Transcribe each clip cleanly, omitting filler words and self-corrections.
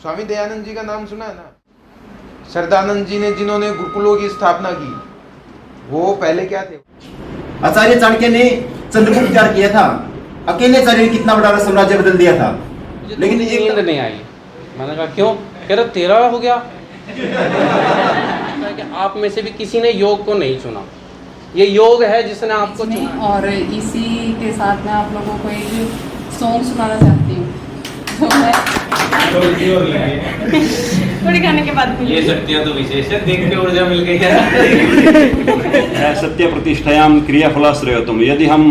स्वामी दयानंद जी का नाम सुना है ना? श्रद्धानंद जी ने जिन्होंने गुरुकुलों की स्थापना की, वो पहले क्या थे? आचार्य चाणक्य ने चंद्रगुप्त विचार किया था, अकेले आचार्य ने कितना बड़ा साम्राज्य बदल दिया था, लेकिन नींद नहीं आई। मैंने कहा क्यों? कह रहा तेरा हो गया। कि आप में से भी किसी ने योग को नहीं चुना, ये योग है जिसने आपको चुना। और इसी के साथ मैं आप लोगों को एक सॉन्ग सुनाना चाहती हूँ, जो मैं थोड़ी खाने के बाद ये शक्तियाँ तो विशेष है, देख के ऊर्जा मिल गई है। सत्य प्रतिष्ठायाम क्रियाफलाश्रयत्वम, यदि हम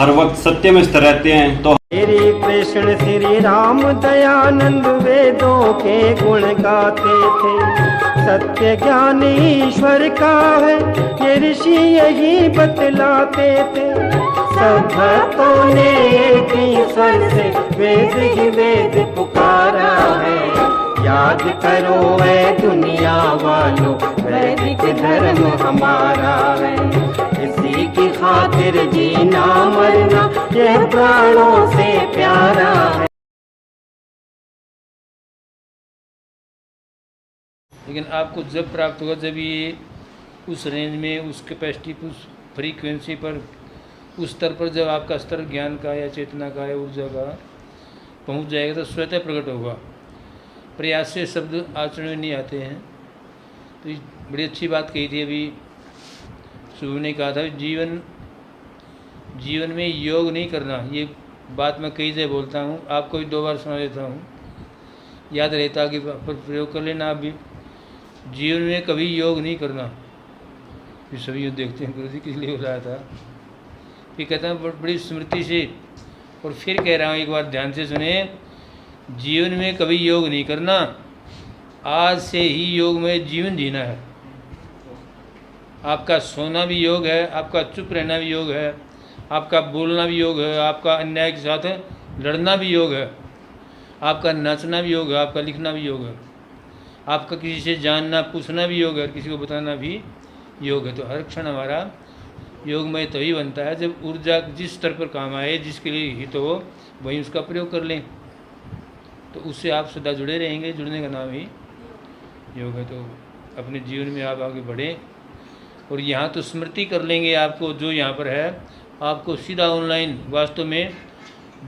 हर वक्त सत्य में स्थिर रहते हैं तो श्री कृष्ण श्री राम दयानंद वेदों के गुण गाते थे। सत्य ज्ञान ईश्वर का है ये ऋषि यही बतलाते थे। सब भक्तों ने एक ही स्वर से वेद ही वेद पुकारा है। याद करो ऐ दुनिया वालों, वैदिक धर्म हमारा है। इसी की खातिर जीना मरना ये प्राणों से प्यारा है। लेकिन आपको जब प्राप्त होगा जब ये उस रेंज में, उस कैपेसिटी, उस फ्रीक्वेंसी पर, उस स्तर पर जब आपका स्तर ज्ञान का या चेतना का या ऊर्जा का पहुंच जाएगा तो स्वतः प्रकट होगा। प्रयास से शब्द आचरण में नहीं आते हैं। तो बड़ी अच्छी बात कही थी अभी शुभ ने कहा था, जीवन में योग नहीं करना। ये बात मैं कई जगह बोलता हूँ, आपको भी 2 बार सुना देता हूँ, याद रहता कि पर प्रयोग कर लेना। आप भी जीवन में कभी योग नहीं करना। फिर सभी योग देखते हैं गुरु जी किस लिए बताया था। फिर कहता हूँ बड़ी स्मृति से, और फिर कह रहा हूँ एक बार ध्यान से सुने, जीवन में कभी योग नहीं करना, आज से ही योग में जीवन जीना है। आपका सोना भी योग है, आपका चुप रहना भी योग है, आपका बोलना भी योग है, आपका अन्याय के साथ लड़ना भी योग है, आपका नाचना भी योग है, आपका लिखना भी योग है, आपका किसी से जानना पूछना भी योग है, किसी को बताना भी योग है। तो हर क्षण हमारा योगमय तभी बनता है जब ऊर्जा जिस स्तर पर काम आए, जिसके लिए हित हो, वहीं उसका प्रयोग कर लें। तो उससे आप सदा जुड़े रहेंगे। जुड़ने का नाम ही योग है। तो अपने जीवन में आप आगे बढ़ें। और यहाँ तो स्मृति कर लेंगे, आपको जो यहाँ पर है आपको सीधा ऑनलाइन वास्तव में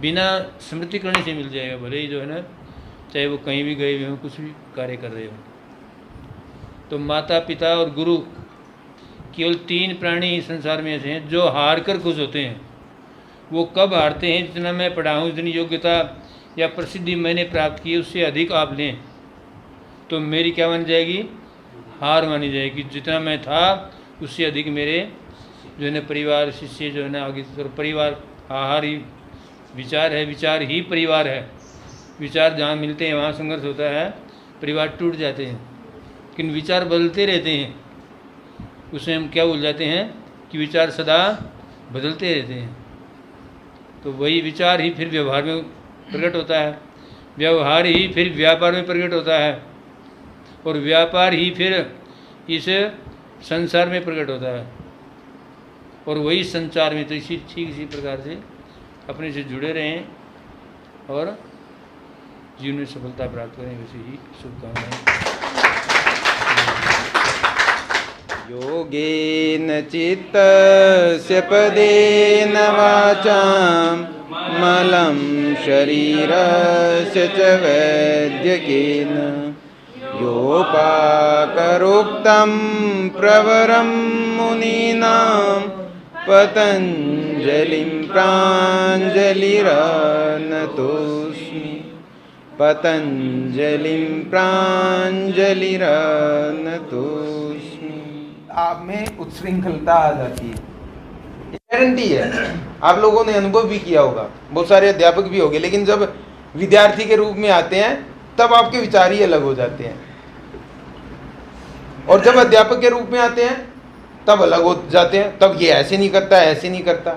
बिना स्मृति करने से मिल जाएगा। भले ही जो है ना, चाहे वो कहीं भी गए हुए हों, कुछ भी कार्य कर रहे हों। तो माता पिता और गुरु केवल 3 प्राणी संसार में ऐसे हैं जो हार कर खुश होते हैं। वो कब हारते हैं? जितना मैं पढ़ा हूँ, जितनी योग्यता या प्रसिद्धि मैंने प्राप्त की उससे अधिक आप लें तो मेरी क्या बन जाएगी? हार मानी जाएगी। जितना मैं था उससे अधिक मेरे जो है ना परिवार, शिष्य जो है ना आगे। तो परिवार आहार ही विचार है, विचार ही परिवार है। विचार जहाँ मिलते हैं वहाँ संघर्ष होता है, परिवार टूट जाते हैं। लेकिन विचार बदलते रहते हैं। उसमें हम क्या भूल जाते हैं कि विचार सदा बदलते रहते हैं। तो वही विचार ही फिर व्यवहार में प्रकट होता है, व्यवहार ही फिर व्यापार में प्रकट होता है, और व्यापार ही फिर इस संसार में प्रकट होता है, और वही संचार में। तो इसी प्रकार से अपने से जुड़े रहें और जीवन में सफलता प्राप्त करें। वैसे ही शुभकामनाएं। योगेन चित्तस्य पदेन वाचां मलं शरीरस्य च वैद्यकेन योपाकरोक्तं प्रवरं मुनीनां पतञ्जलिं प्राञ्जलिरनतोऽस्मि। पतञ्जलिं प्राञ्जलिरनतोऽस्मि। आप में उच्छृंखलता आ जाती है, गारंटी है। आप लोगों ने अनुभव भी किया होगा, बहुत सारे अध्यापक भी होंगे, लेकिन जब विद्यार्थी के रूप में आते हैं तब आपके विचार ही अलग हो जाते हैं, और जब अध्यापक के रूप में आते हैं तब अलग हो जाते हैं। तब ये ऐसे नहीं करता, ऐसे नहीं करता।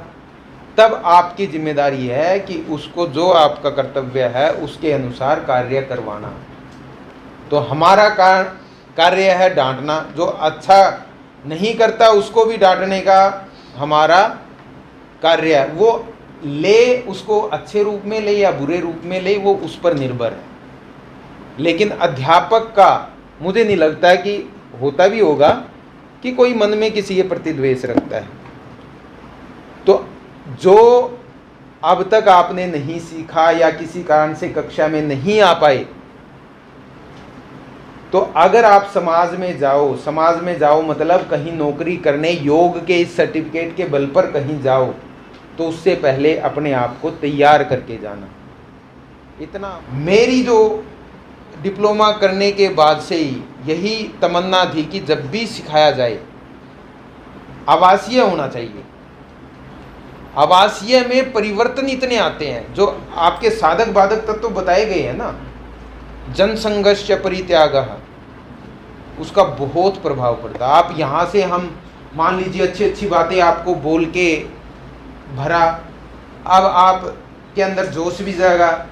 तब आपकी जिम्मेदारी है कि उसको जो आपका कर्तव्य है उसके अनुसार कार्य करवाना। तो हमारा कार्य है डांटना। जो अच्छा नहीं करता उसको भी डांटने का हमारा कार्य है। वो ले, उसको अच्छे रूप में ले या बुरे रूप में ले, वो उस पर निर्भर है। लेकिन अध्यापक का मुझे नहीं लगता कि होता भी होगा कि कोई मन में किसी के प्रति द्वेष रखता है। तो जो अब तक आपने नहीं सीखा या किसी कारण से कक्षा में नहीं आ पाए, तो अगर आप समाज में जाओ मतलब कहीं नौकरी करने, योग के इस सर्टिफिकेट के बल पर कहीं जाओ, तो उससे पहले अपने आप को तैयार करके जाना। इतना मेरी जो डिप्लोमा करने के बाद से ही यही तमन्ना थी कि जब भी सिखाया जाए आवासीय होना चाहिए। आवासीय में परिवर्तन इतने आते हैं, जो आपके साधक बाधक तत्व बताए गए हैं ना, जनसंघर्ष परित्यागः, उसका बहुत प्रभाव पड़ता है। आप यहाँ से हम मान लीजिए अच्छी अच्छी बातें आपको बोल के भरा, अब आप के अंदर जोश भी जाएगा,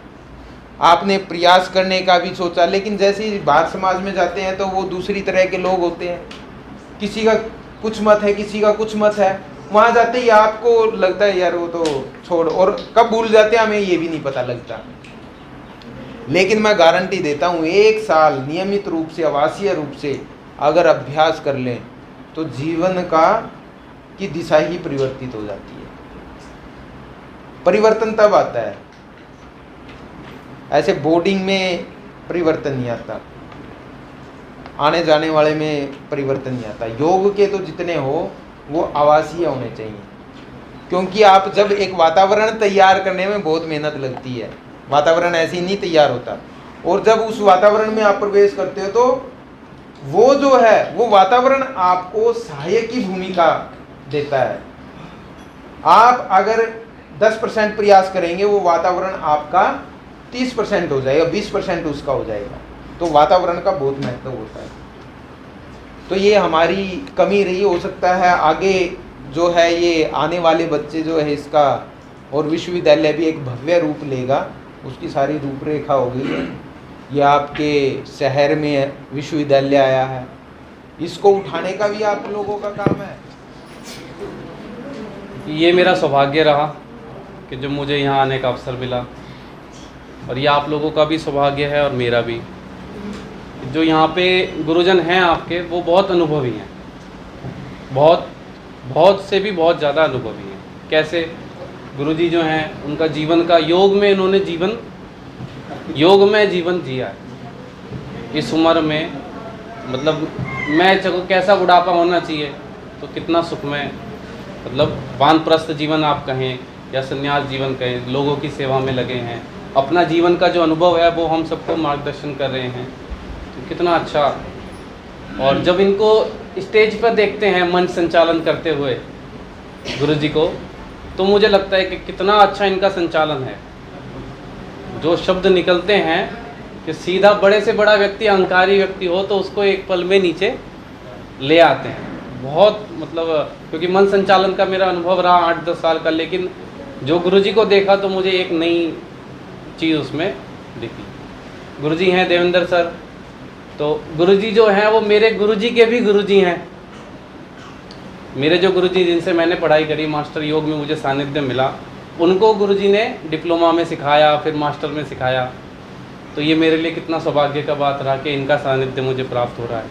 आपने प्रयास करने का भी सोचा, लेकिन जैसे ही बाहर समाज में जाते हैं तो वो दूसरी तरह के लोग होते हैं, किसी का कुछ मत है, किसी का कुछ मत है, वहाँ जाते ही आपको लगता है यार वो तो छोड़, और कब भूल जाते हैं हमें ये भी नहीं पता लगता। लेकिन मैं गारंटी देता हूँ 1 साल नियमित रूप से, आवासीय रूप से अगर अभ्यास कर लें तो जीवन की दिशा ही परिवर्तित हो जाती है। परिवर्तन तब आता है, ऐसे बोर्डिंग में परिवर्तन नहीं आता, आने जाने वाले में परिवर्तन नहीं आता। योग के तो जितने हो वो आवासीय होने चाहिए, क्योंकि आप जब एक वातावरण तैयार करने में बहुत मेहनत लगती है, वातावरण ऐसे ही नहीं तैयार होता, और जब उस वातावरण में आप प्रवेश करते हो तो वो जो है वो वातावरण आपको सहायक की भूमिका देता है। आप अगर 10% प्रयास करेंगे वो वातावरण आपका 30% हो जाएगा, 20% उसका हो जाएगा। तो वातावरण का बहुत महत्व होता है। तो ये हमारी कमी रही, हो सकता है आगे जो है ये आने वाले बच्चे जो है इसका, और विश्वविद्यालय भी एक भव्य रूप लेगा, उसकी सारी रूपरेखा हो गई है। ये आपके शहर में विश्वविद्यालय आया है, इसको उठाने का भी आप लोगों का काम है। ये मेरा सौभाग्य रहा कि जो मुझे यहाँ आने का अवसर मिला, और ये आप लोगों का भी सौभाग्य है और मेरा भी। जो यहाँ पे गुरुजन हैं आपके, वो बहुत अनुभवी हैं, बहुत से भी बहुत ज़्यादा अनुभवी हैं। कैसे? गुरुजी जो हैं उनका जीवन का योग में इन्होंने योग में जीवन जिया है। इस उम्र में मतलब मैं चलो कैसा बुढ़ापा होना चाहिए, तो कितना सुखमय, मतलब वानप्रस्थ जीवन आप कहें या संन्यास जीवन कहें, लोगों की सेवा में लगे हैं, अपना जीवन का जो अनुभव है वो हम सबको मार्गदर्शन कर रहे हैं, तो कितना अच्छा। और जब इनको स्टेज पर देखते हैं मंच संचालन करते हुए गुरुजी को, तो मुझे लगता है कि कितना अच्छा इनका संचालन है। जो शब्द निकलते हैं कि सीधा बड़े से बड़ा व्यक्ति, अहंकारी व्यक्ति हो तो उसको एक पल में नीचे ले आते हैं। बहुत मतलब, क्योंकि मन संचालन का मेरा अनुभव रहा 8-10 साल का, लेकिन जो गुरुजी को देखा तो मुझे एक नई चीज़ उसमें दिखी। गुरुजी हैं देवेंद्र सर, तो गुरुजी जो हैं वो मेरे गुरुजी के भी गुरुजी हैं। मेरे जो गुरुजी जिनसे मैंने पढ़ाई करी, मास्टर योग में मुझे सानिध्य मिला, उनको गुरुजी ने डिप्लोमा में सिखाया, फिर मास्टर में सिखाया। तो ये मेरे लिए कितना सौभाग्य का बात रहा कि इनका सानिध्य मुझे प्राप्त हो रहा है।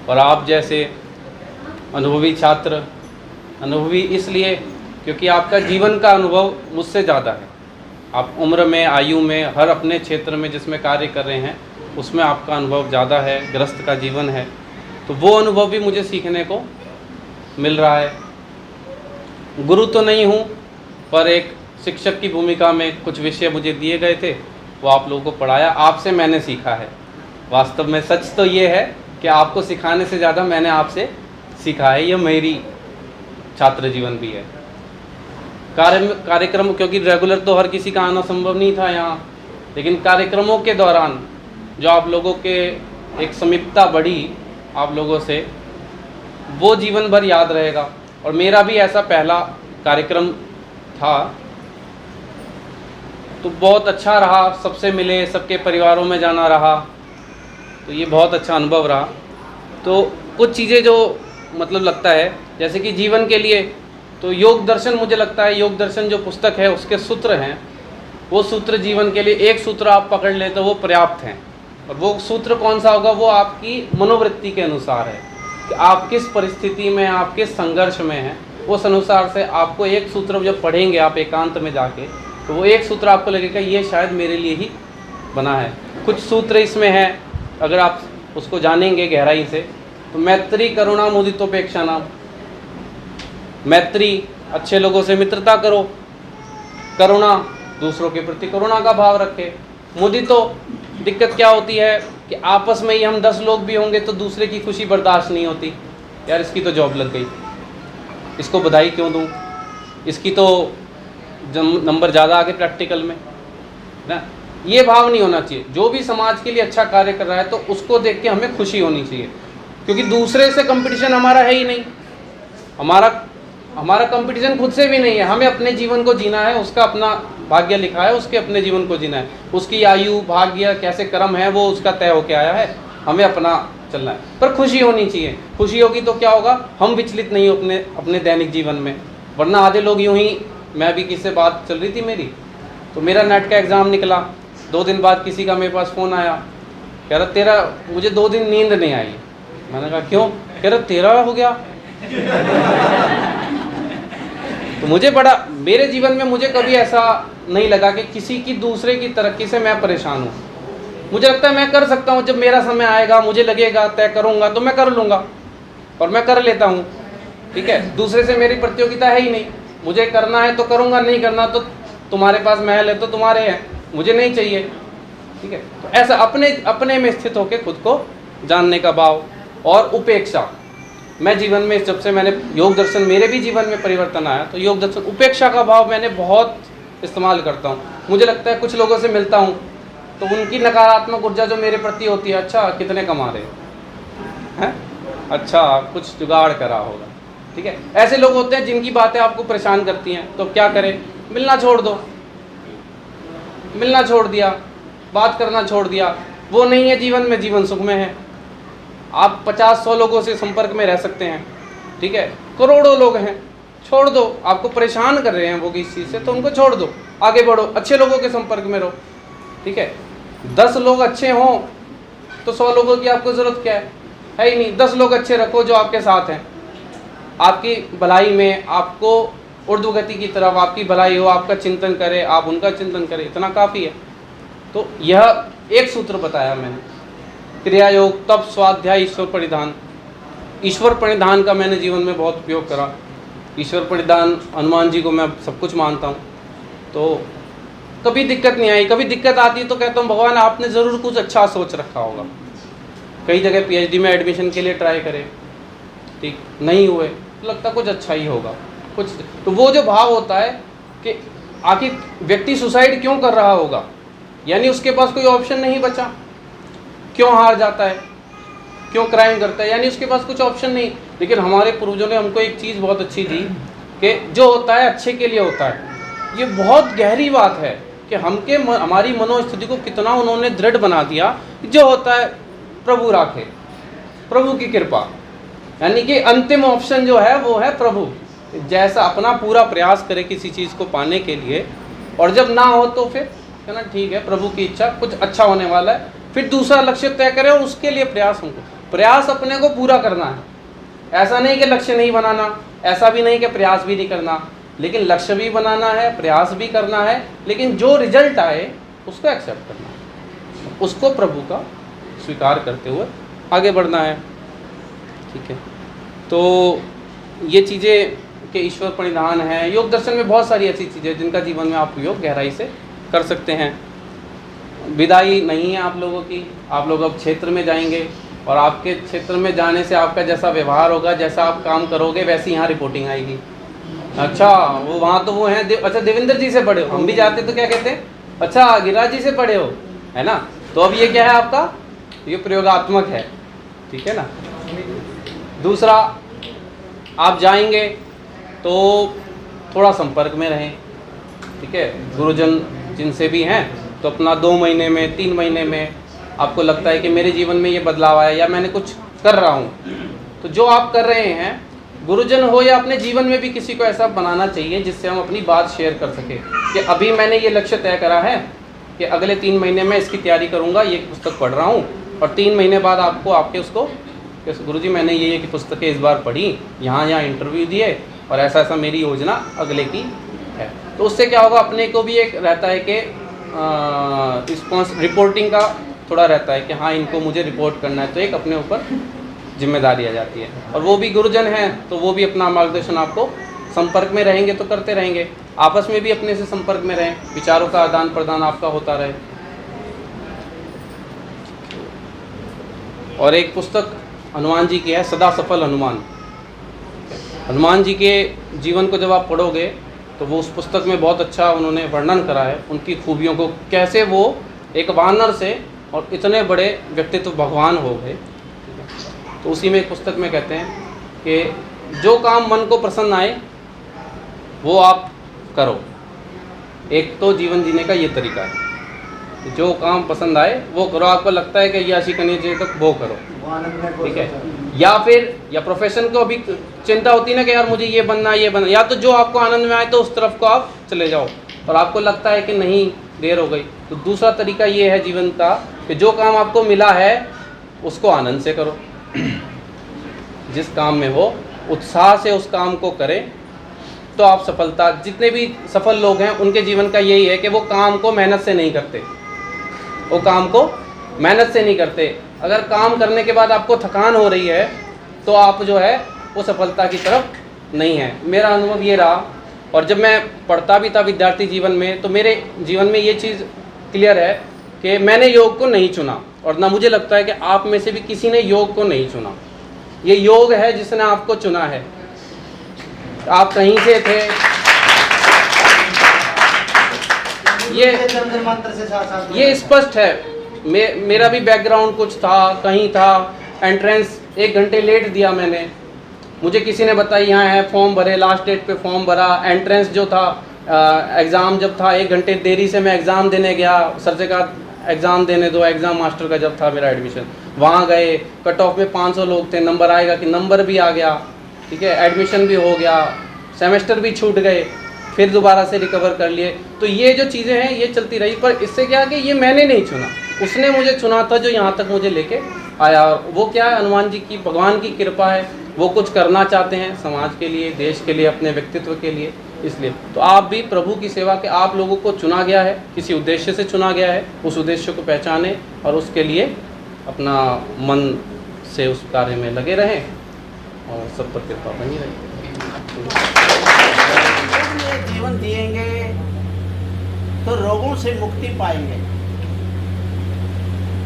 और आप जैसे अनुभवी छात्र, अनुभवी इसलिए क्योंकि आपका जीवन का अनुभव मुझसे ज़्यादा है। आप उम्र में, आयु में, हर अपने क्षेत्र में जिसमें कार्य कर रहे हैं उसमें आपका अनुभव ज़्यादा है, गृहस्थ का जीवन है, तो वो अनुभव भी मुझे सीखने को मिल रहा है। गुरु तो नहीं हूँ, पर एक शिक्षक की भूमिका में कुछ विषय मुझे दिए गए थे, वो आप लोगों को पढ़ाया, आपसे मैंने सीखा है। वास्तव में सच तो ये है कि आपको सिखाने से ज़्यादा मैंने आपसे सीखा है। ये मेरी छात्र जीवन भी है। कार्यक्रम, क्योंकि रेगुलर तो हर किसी का आना संभव नहीं था यहाँ, लेकिन कार्यक्रमों के दौरान जो आप लोगों के एक समीपता बढ़ी आप लोगों से, वो जीवन भर याद रहेगा। और मेरा भी ऐसा पहला कार्यक्रम था, तो बहुत अच्छा रहा, सबसे मिले, सबके परिवारों में जाना रहा, तो ये बहुत अच्छा अनुभव रहा। तो कुछ चीज़ें जो मतलब लगता है जैसे कि जीवन के लिए, तो योग दर्शन, मुझे लगता है योग दर्शन जो पुस्तक है उसके सूत्र हैं वो सूत्र जीवन के लिए एक सूत्र आप पकड़ ले तो वो पर्याप्त हैं। और वो सूत्र कौन सा होगा, वो आपकी मनोवृत्ति के अनुसार है कि आप किस परिस्थिति में, आप किस संघर्ष में हैं, उस अनुसार से आपको एक सूत्र जब पढ़ेंगे आप एकांत में जाके, तो वो एक सूत्र आपको लगेगा ये शायद मेरे लिए ही बना है। कुछ सूत्र इसमें है, अगर आप उसको जानेंगे गहराई से, तो मैत्री करुणा मुदितोपेक्षा नाम। मैत्री, अच्छे लोगों से मित्रता करो। करुणा, दूसरों के प्रति करुणा का भाव रखे। मुदितो, दिक्कत क्या होती है कि आपस में ही हम 10 लोग भी होंगे तो दूसरे की खुशी बर्दाश्त नहीं होती। यार इसकी तो जॉब लग गई, इसको बधाई क्यों दूं, इसकी तो नंबर ज़्यादा आ गए प्रैक्टिकल में ना। ये भाव नहीं होना चाहिए। जो भी समाज के लिए अच्छा कार्य कर रहा है तो उसको देख के हमें खुशी होनी चाहिए, क्योंकि दूसरे से कंपटीशन हमारा है ही नहीं। हमारा कंपटीशन खुद से भी नहीं है। हमें अपने जीवन को जीना है, उसका अपना भाग्य लिखा है, उसके अपने जीवन को जीना है। उसकी आयु, भाग्य, कैसे कर्म है वो उसका तय होके आया है, हमें अपना चलना है। पर खुशी होनी चाहिए। खुशी होगी तो क्या होगा, हम विचलित नहीं हो अपने दैनिक जीवन में। वरना आधे लोग यूं ही, मैं अभी किससे बात चल रही थी मेरी, तो मेरा नेट का एग्ज़ाम निकला, 2 दिन बाद किसी का मेरे पास फ़ोन आया, कह रहा तेरा, मुझे 2 दिन नींद नहीं आई। मैंने कहा क्यों, कह रहा तेरा हो गया। तो मुझे बड़ा, मेरे जीवन में मुझे कभी ऐसा नहीं लगा कि किसी की, दूसरे की तरक्की से मैं परेशान हूँ। मुझे लगता है मैं कर सकता हूँ, जब मेरा समय आएगा, मुझे लगेगा तय करूँगा तो मैं कर लूँगा, और मैं कर लेता हूँ। ठीक है, दूसरे से मेरी प्रतियोगिता है ही नहीं। मुझे करना है तो करूँगा, नहीं करना तो तुम्हारे पास महल है तो तुम्हारे हैं, मुझे नहीं चाहिए। ठीक है, तो ऐसा अपने में स्थित होकर खुद को जानने का भाव और उपेक्षा। मैं जीवन में, जब से मैंने योग दर्शन, मेरे भी जीवन में परिवर्तन आया, तो योग दर्शन, उपेक्षा का भाव मैंने बहुत इस्तेमाल करता हूँ। मुझे लगता है कुछ लोगों से मिलता हूँ तो उनकी नकारात्मक ऊर्जा जो मेरे प्रति होती है, अच्छा कितने कमा रहे हैं, अच्छा कुछ जुगाड़ करा होगा। ठीक है, ऐसे लोग होते हैं जिनकी बातें आपको परेशान करती हैं, तो क्या करें, मिलना छोड़ दो। मिलना छोड़ दिया, बात करना छोड़ दिया, वो नहीं है जीवन में, जीवन सुख में है। आप 50-100 लोगों से संपर्क में रह सकते हैं। ठीक है, करोड़ों लोग हैं, छोड़ दो। आपको परेशान कर रहे हैं वो किसी चीज़ से, तो उनको छोड़ दो, आगे बढ़ो, अच्छे लोगों के संपर्क में रहो। ठीक है, 10 लोग अच्छे हों तो 100 लोगों की आपको ज़रूरत क्या है ही नहीं। 10 लोग अच्छे रखो जो आपके साथ हैं, आपकी भलाई में, आपको ऊर्ध्वगति की तरफ, आपकी भलाई हो, आपका चिंतन करे, आप उनका चिंतन करें, इतना काफ़ी है। तो यह एक सूत्र बताया मैंने, क्रिया योग, तप, स्वाध्याय, ईश्वर परिधान। ईश्वर परिधान का मैंने जीवन में बहुत उपयोग करा। ईश्वर परिधान, हनुमान जी को मैं सब कुछ मानता हूँ, तो कभी दिक्कत नहीं आई। कभी दिक्कत आती है तो कहता हूँ भगवान आपने ज़रूर कुछ अच्छा सोच रखा होगा। कई जगह PhD में एडमिशन के लिए ट्राई करे, ठीक नहीं हुए, तो लगता कुछ अच्छा ही होगा कुछ। तो वो जो भाव होता है कि आखिर व्यक्ति सुसाइड क्यों कर रहा होगा, यानी उसके पास कोई ऑप्शन नहीं बचा, क्यों हार जाता है, क्यों क्राइम करता है, यानी उसके पास कुछ ऑप्शन नहीं। लेकिन हमारे पूर्वजों ने हमको एक चीज़ बहुत अच्छी दी कि जो होता है अच्छे के लिए होता है। ये बहुत गहरी बात है कि हमारी मनोस्थिति को कितना उन्होंने दृढ़ बना दिया। जो होता है प्रभु राखे, प्रभु की कृपा, यानी कि अंतिम ऑप्शन जो है वो है प्रभु। जैसा अपना पूरा प्रयास करे किसी चीज़ को पाने के लिए, और जब ना हो तो फिर कहना ठीक है, प्रभु की इच्छा, कुछ अच्छा होने वाला है, फिर दूसरा लक्ष्य तय करें और उसके लिए प्रयास अपने को पूरा करना है। ऐसा नहीं कि लक्ष्य नहीं बनाना, ऐसा भी नहीं कि प्रयास भी नहीं करना, लेकिन लक्ष्य भी बनाना है, प्रयास भी करना है, लेकिन जो रिजल्ट आए उसको एक्सेप्ट करना है, उसको प्रभु का स्वीकार करते हुए आगे बढ़ना है। ठीक है, तो ये चीज़ें के ईश्वर परिधान है। योग दर्शन में बहुत सारी ऐसी चीज़ें जिनका जीवन में आप उपयोग गहराई से कर सकते हैं। विदाई नहीं है आप लोगों की, आप लोग अब क्षेत्र में जाएंगे और आपके क्षेत्र में जाने से आपका जैसा व्यवहार होगा, जैसा आप काम करोगे, वैसी यहाँ रिपोर्टिंग आएगी। अच्छा वो वहाँ तो वो हैं अच्छा देवेंद्र जी से पढ़े हो, हम भी जाते तो क्या कहते हैं, अच्छा गिरिराज जी से पढ़े हो, है ना। तो अब ये क्या है आपका, ये प्रयोगात्मक है, ठीक है ना। दूसरा, आप जाएंगे तो थोड़ा संपर्क में रहें, ठीक है। गुरुजन जिनसे भी हैं तो अपना 2 महीने में 3 महीने में आपको लगता है कि मेरे जीवन में ये बदलाव आया या मैंने कुछ कर रहा हूँ, तो जो आप कर रहे हैं गुरुजन हो या अपने जीवन में भी किसी को ऐसा बनाना चाहिए जिससे हम अपनी बात शेयर कर सकें कि अभी मैंने ये लक्ष्य तय करा है कि अगले 3 महीने में इसकी तैयारी करूँगा, ये पुस्तक पढ़ रहा हूँ, और 3 महीने बाद आपको आपके उसको गुरुजी मैंने ये कि पुस्तकें इस बार पढ़ी, यहाँ इंटरव्यू दिए और ऐसा ऐसा मेरी योजना अगले की है। तो उससे क्या होगा, अपने को भी एक रहता है कि रिपोर्टिंग का थोड़ा रहता है कि हाँ इनको मुझे रिपोर्ट करना है, तो एक अपने ऊपर जिम्मेदारी आ जाती है। और वो भी गुरुजन हैं तो वो भी अपना मार्गदर्शन आपको, संपर्क में रहेंगे तो करते रहेंगे, आपस में भी अपने से संपर्क में रहें, विचारों का आदान प्रदान आपका होता रहे। और एक पुस्तक हनुमान जी की है, सदा सफल हनुमान। हनुमान जी के जीवन को जब आप पढ़ोगे तो वो उस पुस्तक में बहुत अच्छा उन्होंने वर्णन करा है उनकी खूबियों को, कैसे वो एक वानर से और इतने बड़े व्यक्तित्व भगवान हो गए। तो उसी में एक पुस्तक में कहते हैं कि जो काम मन को प्रसन्न आए वो आप करो। एक तो जीवन जीने का ये तरीका है, जो काम पसंद आए वो करो। आपको लगता है कि ये ऐसी करनी चाहिए तो वो करो, ठीक है। या फिर या प्रोफेशन को अभी चिंता होती है ना कि यार मुझे ये बनना या तो जो आपको आनंद में आए तो उस तरफ को आप चले जाओ, और आपको लगता है कि नहीं देर हो गई तो दूसरा तरीका ये है जीवन का कि जो काम आपको मिला है उसको आनंद से करो। जिस काम में हो उत्साह से उस काम को करें तो आप सफलता, जितने भी सफल लोग हैं उनके जीवन का यही है कि वो काम को मेहनत से नहीं करते, वो काम को मेहनत से नहीं करते। अगर काम करने के बाद आपको थकान हो रही है तो आप जो है वो सफलता की तरफ नहीं है। मेरा अनुभव ये रहा, और जब मैं पढ़ता भी था विद्यार्थी जीवन में तो मेरे जीवन में ये चीज़ क्लियर है कि मैंने योग को नहीं चुना, और ना मुझे लगता है कि आप में से भी किसी ने योग को नहीं चुना। ये योग है जिसने आपको चुना है। आप कहीं से थे, ये स्पष्ट है। मेरा भी बैकग्राउंड कुछ था, कहीं था, एंट्रेंस 1 घंटे लेट दिया मैंने, मुझे किसी ने बताया यहाँ है, फॉर्म भरे, लास्ट डेट पे फॉर्म भरा, एंट्रेंस जो था एग्ज़ाम जब था 1 घंटे देरी से मैं एग्ज़ाम देने गया, सर से कहा एग्ज़ाम देने दो, एग्ज़ाम मास्टर का जब था मेरा एडमिशन, वहाँ गए, कट ऑफ में 500 लोग थे, नंबर आएगा कि नंबर भी आ गया, ठीक है, एडमिशन भी हो गया, सेमेस्टर भी छूट गए, फिर दोबारा से रिकवर कर लिए। तो ये जो चीज़ें हैं ये चलती रही, पर इससे क्या कि ये मैंने नहीं चुना, उसने मुझे चुना था जो यहाँ तक मुझे लेके आया। वो क्या है, हनुमान जी की, भगवान की कृपा है। वो कुछ करना चाहते हैं समाज के लिए, देश के लिए, अपने व्यक्तित्व के लिए, इसलिए तो आप भी प्रभु की सेवा के, आप लोगों को चुना गया है, किसी उद्देश्य से चुना गया है, उस उद्देश्य को पहचाने और उसके लिए अपना मन से उस कार्य में लगे रहें और सब पर कृपा बनी रहे। जीवन जिएंगे तो रोगों से मुक्ति पाएंगे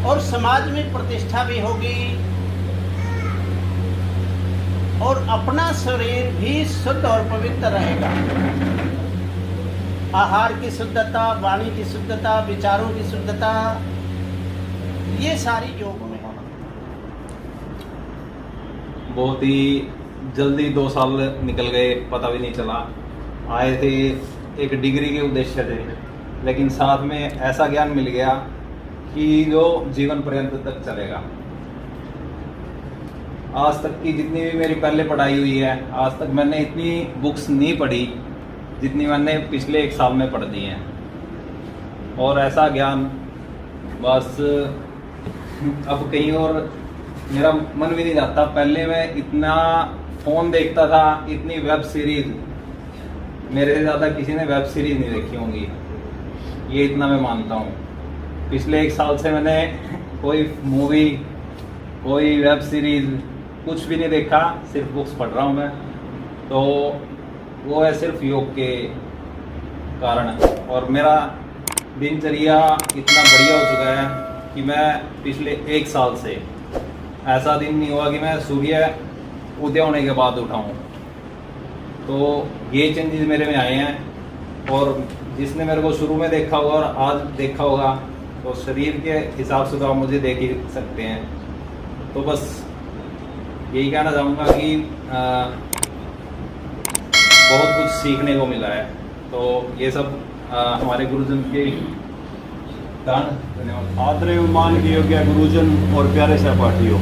और समाज में प्रतिष्ठा भी होगी और अपना शरीर भी शुद्ध और पवित्र रहेगा। आहार की शुद्धता, वाणी की शुद्धता, विचारों की शुद्धता, ये सारी योग में है। बहुत ही जल्दी 2 साल निकल गए, पता भी नहीं चला। आए थे एक डिग्री के उद्देश्य थे, लेकिन साथ में ऐसा ज्ञान मिल गया कि जो जीवन पर्यंत तक चलेगा। आज तक की जितनी भी मेरी पहले पढ़ाई हुई है, आज तक मैंने इतनी बुक्स नहीं पढ़ी जितनी मैंने पिछले 1 साल में पढ़ दी हैं। और ऐसा ज्ञान बस अब कहीं और मेरा मन भी नहीं जाता। पहले मैं इतना फ़ोन देखता था, इतनी वेब सीरीज़, मेरे से ज़्यादा किसी ने वेब सीरीज़ नहीं देखी होंगी, ये इतना मैं मानता हूँ। पिछले 1 साल से मैंने कोई मूवी, कोई वेब सीरीज़ कुछ भी नहीं देखा, सिर्फ बुक्स पढ़ रहा हूँ मैं। तो वो है सिर्फ योग के कारण। और मेरा दिनचर्या इतना बढ़िया हो चुका है कि मैं पिछले 1 साल से ऐसा दिन नहीं हुआ कि मैं सूर्य उदय होने के बाद उठाऊँ। तो ये चेंजेस मेरे में आए हैं, और जिसने मेरे को शुरू में देखा होगा और आज देखा होगा तो शरीर के हिसाब से तो आप मुझे देख ही सकते हैं। तो बस यही कहना चाहूँगा कि बहुत कुछ सीखने को मिला है। तो ये सब हमारे गुरुजन के दान। धन्यवाद। आदरणीय मान के योग्य गुरुजन और प्यारे सहपाठियों,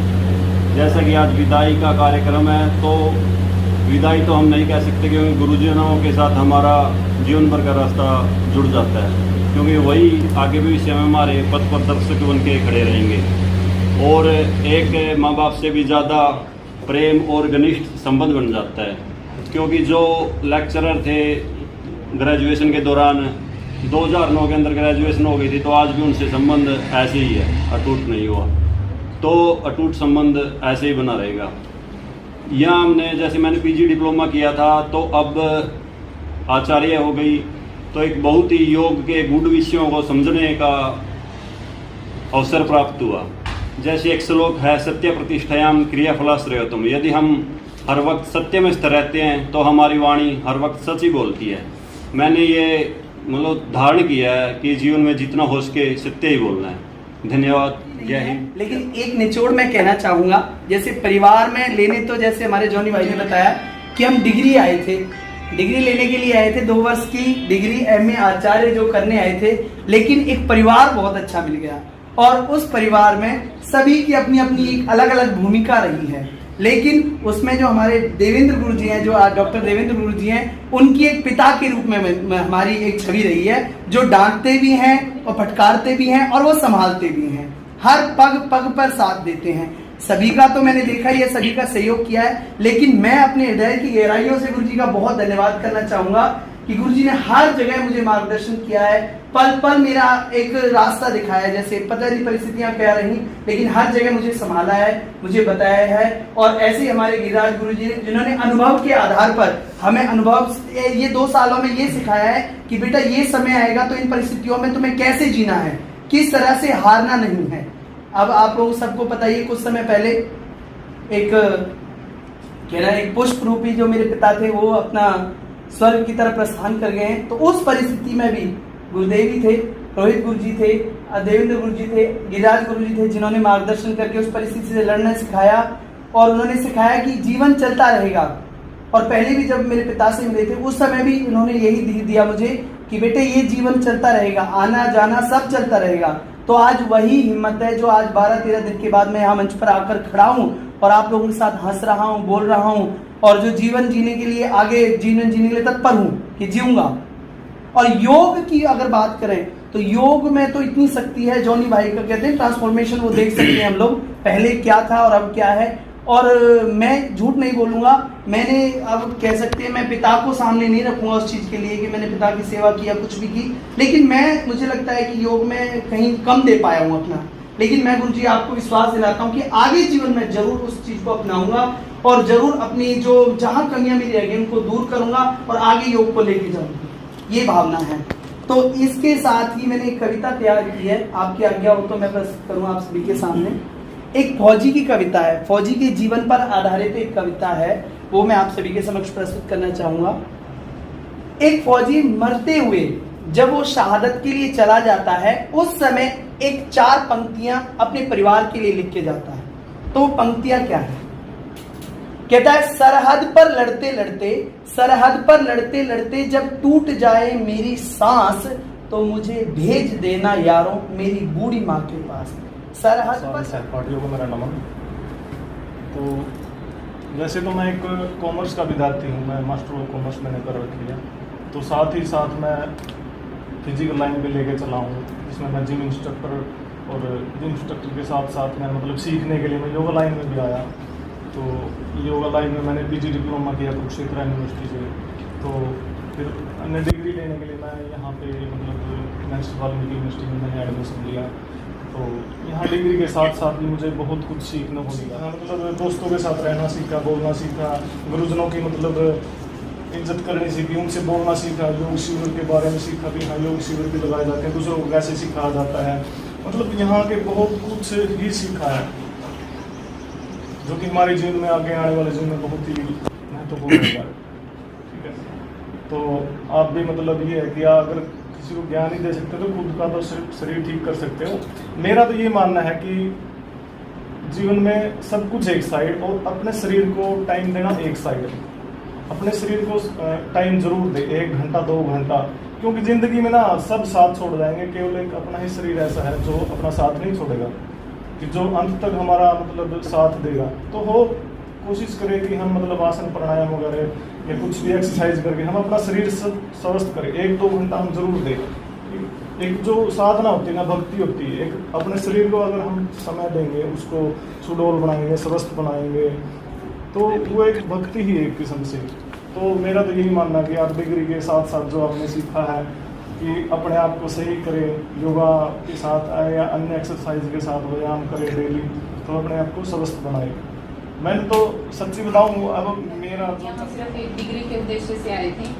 जैसा कि आज विदाई का कार्यक्रम है, तो विदाई तो हम नहीं कह सकते, क्योंकि गुरुजनों के साथ हमारा जीवन भर का रास्ता जुड़ जाता है, क्योंकि वही आगे भविष्य में हमारे पथ प्रदर्शक बन के खड़े रहेंगे और एक माँ बाप से भी ज़्यादा प्रेम और घनिष्ठ संबंध बन जाता है। क्योंकि जो लेक्चरर थे ग्रेजुएशन के दौरान 2009 के अंदर ग्रेजुएशन हो गई थी, तो आज भी उनसे संबंध ऐसे ही है, अटूट नहीं हुआ, तो अटूट संबंध ऐसे ही बना रहेगा। यहाँ हमने, जैसे मैंने पीजी डिप्लोमा किया था, तो अब आचार्य हो गई, तो एक बहुत ही योग के गूढ़ विषयों को समझने का अवसर प्राप्त हुआ। जैसे एक श्लोक है, सत्य प्रतिष्ठायाम क्रियाफलाश्रयत्वम, यदि हम हर वक्त सत्य में स्थिर रहते हैं तो हमारी वाणी हर वक्त सच ही बोलती है। मैंने ये मतलब धारण किया है कि जीवन में जितना हो सके सत्य ही बोलना है। धन्यवाद, जय हिंद। लेकिन एक निचोड़ मैं कहना चाहूँगा, जैसे परिवार में लेने तो जैसे हमारे जॉनी भाई ने बताया कि हम डिग्री आए थे, डिग्री लेने के लिए आए थे, 2 वर्ष की डिग्री MA आचार्य जो करने आए थे, लेकिन एक परिवार बहुत अच्छा मिल गया और उस परिवार में सभी की अपनी अपनी एक अलग अलग भूमिका रही है। लेकिन उसमें जो हमारे देवेंद्र गुरु जी हैं, जो डॉक्टर देवेंद्र गुरु जी हैं, उनकी एक पिता के रूप में हमारी एक छवि रही है, जो डांटते भी हैं और फटकारते भी हैं और वो संभालते भी हैं, हर पग पग पर साथ देते हैं। सभी का तो मैंने देखा ही है, सभी का सहयोग किया है, लेकिन मैं अपने हृदय की गहराइयों से गुरु जी का बहुत धन्यवाद करना चाहूंगा कि गुरु जी ने हर जगह मुझे मार्गदर्शन किया है, पल पल मेरा एक रास्ता दिखाया। जैसे पता नहीं परिस्थितियां क्या रही, लेकिन हर जगह मुझे संभाला है, मुझे बताया है। और ऐसे ही हमारे गिरिराज गुरु जी जिन्होंने अनुभव के आधार पर हमें अनुभव ये 2 सालों में ये सिखाया है कि बेटा ये समय आएगा तो इन परिस्थितियों में तुम्हें कैसे जीना है, किस तरह से हारना नहीं है। अब आप लोग सबको पता ही, कुछ समय पहले एक पुष्प रूपी जो मेरे पिता थे वो अपना स्वर्ग की तरफ प्रस्थान कर गए हैं। तो उस परिस्थिति में भी गुरुदेव जी थे, रोहित गुरु जी थे, देवेंद्र गुरु जी थे, गिरिराज गुरु जी थे, जिन्होंने मार्गदर्शन करके उस परिस्थिति से लड़ना सिखाया और उन्होंने सिखाया कि जीवन चलता रहेगा। और पहले भी जब मेरे पिता से मिले थे उस समय भी उन्होंने यही दिया मुझे कि बेटे ये जीवन चलता रहेगा, आना जाना सब चलता रहेगा। तो आज वही हिम्मत है जो आज 12-13 दिन के बाद मैं यहाँ मंच पर आकर खड़ा हूँ और आप लोगों के साथ हंस रहा हूँ, बोल रहा हूँ और जो जीवन जीने के लिए आगे जीवन जीने के लिए तत्पर हूँ कि जीऊंगा। और योग की अगर बात करें तो योग में तो इतनी शक्ति है, जॉनी भाई का कहते हैं ट्रांसफॉर्मेशन, वो देख सकते हैं हम लोग पहले क्या था और अब क्या है। और मैं झूठ नहीं बोलूंगा, मैंने अब कह सकते हैं मैं पिता को सामने नहीं रखूंगा उस चीज के लिए कि मैंने पिता की सेवा की या कुछ भी की, लेकिन मुझे लगता है कि योग में कहीं कम दे पाया हूँ अपना। लेकिन मैं गुरु जी आपको विश्वास दिलाता हूँ कि आगे जीवन में जरूर उस चीज को अपनाऊंगा और जरूर अपनी जो जहाँ कमियां मेरी रहेगी उनको दूर करूंगा और आगे योग को लेके जाऊंगा, ये भावना है। तो इसके साथ ही मैंने एक कविता तैयार की है, आपकी आज्ञा हो तो मैं प्रस्तुत करूँ आप सभी के सामने। एक फौजी की कविता है, फौजी के जीवन पर आधारित एक कविता है, वो मैं आप सभी के समक्ष प्रस्तुत करना चाहूंगा। एक फौजी मरते हुए जब वो शहादत के लिए चला जाता है, उस समय एक 4 पंक्तियां अपने परिवार के लिए लिख के जाता है। तो वो पंक्तियां क्या है? कहता है, सरहद पर लड़ते लड़ते जब टूट जाए मेरी सांस, तो मुझे भेज देना यारों मेरी बूढ़ी माँ के पास। सरहद पर सहपाठियों को मेरा नमन। तो वैसे तो मैं एक कॉमर्स का विद्यार्थी हूँ, मैं मास्टर ऑफ कॉमर्स मैंने कर रखी है। तो साथ ही साथ मैं फिजिकल लाइन पे लेके चला हूँ, जिसमें मैं जिम इंस्ट्रक्टर और जिम इंस्ट्रक्टर के साथ साथ मैं मतलब सीखने के लिए मैं योगा लाइन में भी आया। तो योगा लाइन में मैंने पीजी डिप्लोमा किया कुरुक्षेत्र यूनिवर्सिटी से। तो फिर अन्य डिग्री लेने के लिए मैं यहाँ पे मतलब नेशनल वाल्मीकि यूनिवर्सिटी में मैंने एडमिशन लिया। तो यहाँ डिग्री के साथ साथ भी मुझे बहुत कुछ सीखने को मिला। मतलब दोस्तों के साथ रहना सीखा, बोलना सीखा, गुरुजनों की मतलब इज्जत करनी सीखी, उनसे बोलना सीखा, योग शिविर के बारे में सीखा कि हाँ योग शिविर भी लगाए जाते हैं, दूसरों को कैसे सिखाया जाता है। मतलब यहाँ के बहुत कुछ ही सीखा है जो कि हमारे जीवन में आगे आने वाले जीवन में बहुत ही महत्वपूर्ण होगा। ठीक है, तो आप भी मतलब ये है कि अगर किसी को ज्ञान ही दे सकते हो तो खुद का तो शरीर ठीक कर सकते हो। मेरा तो ये मानना है कि जीवन में सब कुछ एक साइड और अपने शरीर को टाइम देना एक साइड। अपने शरीर को टाइम जरूर दे, 1 घंटा 2 घंटा, क्योंकि जिंदगी में ना सब साथ छोड़ जाएंगे, केवल एक अपना ही शरीर ऐसा है जो अपना साथ नहीं छोड़ेगा, कि जो अंत तक हमारा मतलब साथ देगा। तो हो कोशिश करें कि हम मतलब आसन प्राणायाम वगैरह या कुछ भी एक्सरसाइज करके हम अपना शरीर स्वस्थ करें। 1-2 घंटा हम जरूर दें। एक जो साधना होती है ना, भक्ति होती है, एक अपने शरीर को अगर हम समय देंगे, उसको सुडौल बनाएंगे, स्वस्थ बनाएंगे, तो वो एक भक्ति ही है एक किस्म से। तो मेरा तो यही मानना है कि आप डिग्री के साथ साथ जो आपने सीखा है कि अपने आप को सही करें, योगा के साथ आए या अन्य एक्सरसाइज के साथ व्यायाम करें डेली, तो अपने आप को स्वस्थ बनाए। मैंने तो सच्ची बताऊँ, अब मेरा यहाँ सिर्फ एक डिग्री के उद्देश्य से आई थी।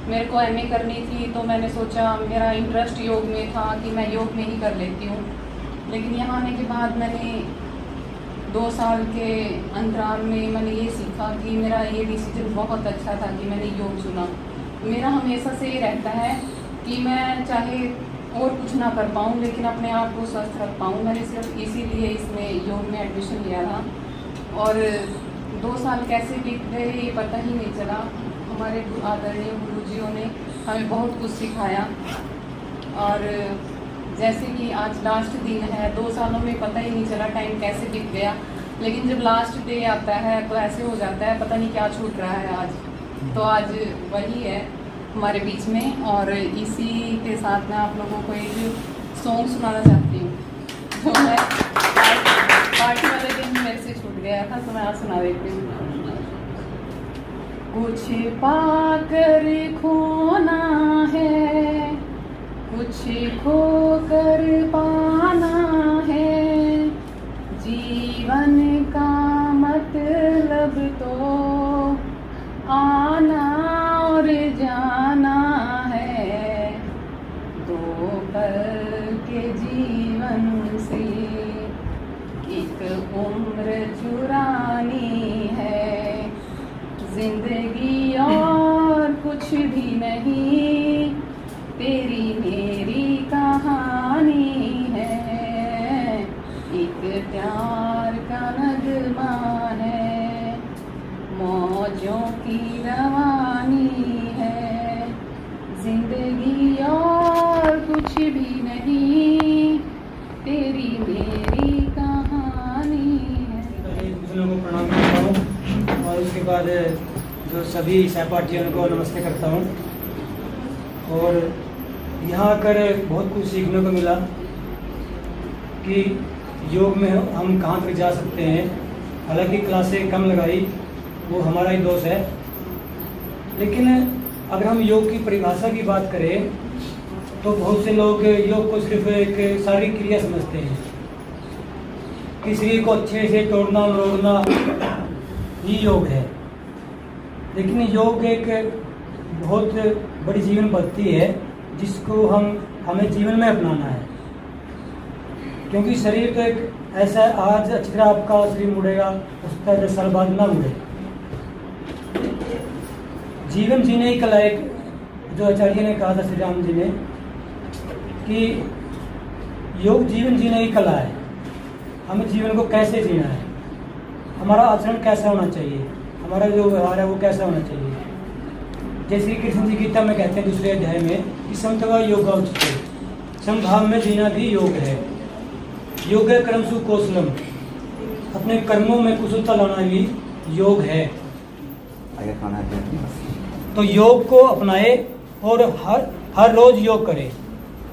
मेरे को एमए करनी थी, तो मैंने सोचा, मेरा इंटरेस्ट योग में था कि मैं योग में ही कर लेती हूँ। लेकिन यहाँ आने के बाद मैंने 2 साल के अंतराल में मैंने ये सीखा कि मेरा ये डिसीजन बहुत अच्छा था कि मैंने योग चुना। मेरा हमेशा से ये रहता है कि मैं चाहे और कुछ ना कर पाऊँ, लेकिन अपने आप को स्वस्थ रख पाऊँ। मैंने सिर्फ इसीलिए इसमें योग में एडमिशन लिया था, और 2 साल कैसे बीत गए ये पता ही नहीं चला। हमारे आदरणीय गुरुजियों ने हमें बहुत कुछ सिखाया, और जैसे कि आज लास्ट दिन है, 2 सालों में पता ही नहीं चला टाइम कैसे बीत गया। लेकिन जब लास्ट डे आता है तो ऐसे हो जाता है पता नहीं क्या छूट रहा है आज। तो आज वही है हमारे बीच में, और इसी के साथ मैं आप लोगों को एक सॉन्ग सुनाना चाहती हूँ जो मैं पार्टी वाले दिन मेरे से छूट गया था, तो मैं आज सुना देती हूँ। कुछ पाकर खोना है, कुछ खोकर पाना है, जीवन का मतलब तो आना और जाना है। 2 पल के जीवन से एक उम्र चुरानी है। जिंदगी और कुछ भी नहीं, तेरी मेरी कहानी है। एक प्यार का नगमा है, मौजों की रवानी है। जिंदगी और कुछ भी नहीं, तेरी मेरी कहानी है। को प्रणाम करता हूँ, और उसके बाद जो सभी सहपाठियों को नमस्ते करता हूँ। और यहाँ आकर बहुत कुछ सीखने को मिला कि योग में हम कहाँ तक जा सकते हैं। हालांकि क्लासें कम लगाई, वो हमारा ही दोष है, लेकिन अगर हम योग की परिभाषा की बात करें तो बहुत से लोग योग को सिर्फ एक शारीरिक क्रिया समझते हैं कि शरीर को अच्छे से तोड़ना मरोड़ना ही योग है। लेकिन योग एक बहुत बड़ी जीवन पद्धति है जिसको हमें जीवन में अपनाना है, क्योंकि शरीर तो एक ऐसा है, आज अच्छी तरह आपका शरीर मुड़ेगा, उसका 10 साल बाद ना मुड़े। जीवन जीने की कला, एक जो आचार्य ने कहा था श्री राम जी ने कि योग जीवन जीने की कला है। हमें जीवन को कैसे जीना है, हमारा आचरण कैसा होना चाहिए, हमारा जो व्यवहार है वो कैसा होना चाहिए। जैसे श्री कृष्ण जी गीता में कहते हैं 2 अध्याय में कि समत्वा योगा उच्यते, समभाव में जीना भी योग है। योग कर्मसु कौशलम, अपने कर्मों में कुशलता लाना भी योग है। तो योग को अपनाए और हर रोज योग करे,